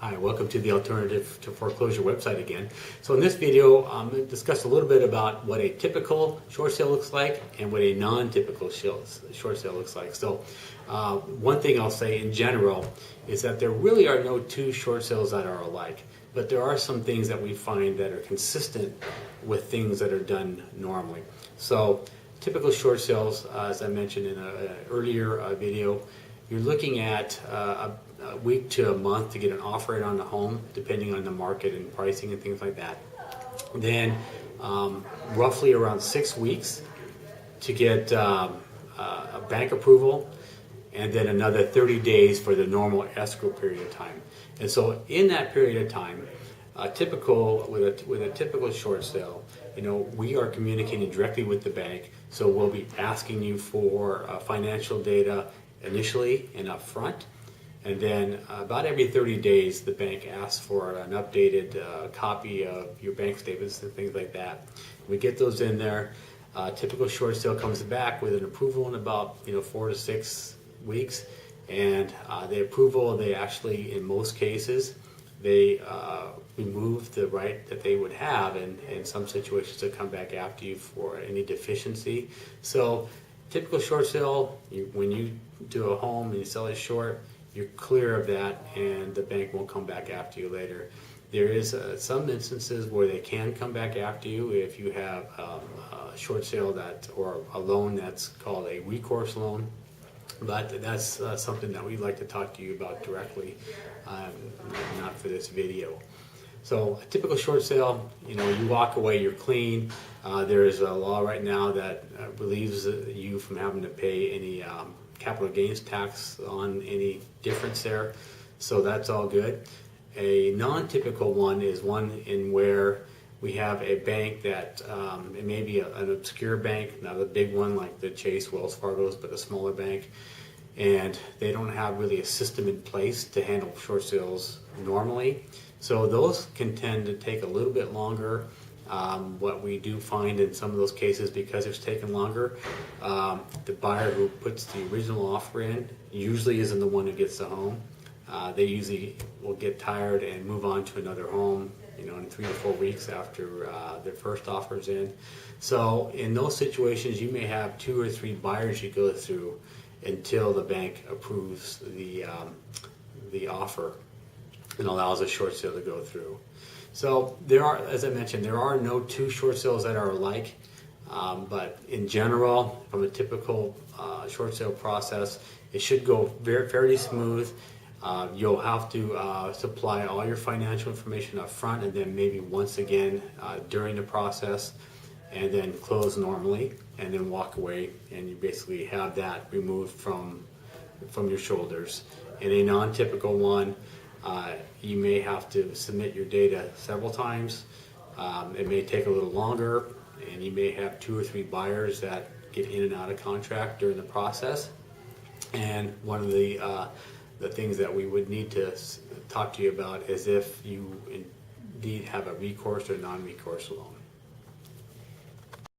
Hi, welcome to the Alternative to Foreclosure website again. So in this video, I'm going to discuss a little bit about what a typical short sale looks like and what a non-typical short sale looks like. So one thing I'll say in general is that there really are no two short sales that are alike, but there are some things that we find that are consistent with things that are done normally. So typical short sales, as I mentioned in an earlier video, you're looking at a week to a month to get an offer in on the home, depending on the market and pricing and things like that. Then roughly around 6 weeks to get a bank approval, and then another 30 days for the normal escrow period of time. And so in that period of time, with a typical short sale, we are communicating directly with the bank, so we'll be asking you for financial data initially and up front. And then about every 30 days, the bank asks for an updated copy of your bank statements and things like that. We get those in there. Typical short sale comes back with an approval in about 4 to 6 weeks. And the approval, they actually, in most cases, they remove the right that they would have in some situations to come back after you for any deficiency. So typical short sale, when you do a home and you sell it short, you're clear of that, and the bank won't come back after you later. There is some instances where they can come back after you if you have a short sale or a loan that's called a recourse loan, but that's something that we'd like to talk to you about directly, not for this video. So a typical short sale, you walk away, you're clean. There is a law right now that relieves you from having to pay any capital gains tax on any difference there, so that's all good. A non-typical one is one in where we have a bank that it may be an obscure bank, not a big one like the Chase, Wells Fargo's, but a smaller bank, and they don't have really a system in place to handle short sales normally. So those can tend to take a little bit longer. What we do find in some of those cases, because it's taken longer, the buyer who puts the original offer in usually isn't the one who gets the home. They usually will get tired and move on to another home, in 3 to 4 weeks after their first offer's in. So in those situations, you may have 2 or 3 buyers you go through until the bank approves the offer and allows a short sale to go through. So as I mentioned, there are no two short sales that are alike, but in general, from a typical short sale process, it should go fairly smooth. You'll have to supply all your financial information up front, and then maybe once again during the process, and then close normally, and then walk away, and you basically have that removed from your shoulders. In a non-typical one, you may have to submit your data several times. It may take a little longer, and you may have 2 or 3 buyers that get in and out of contract during the process. And one of the things that we would need to talk to you about is if you indeed have a recourse or non-recourse loan.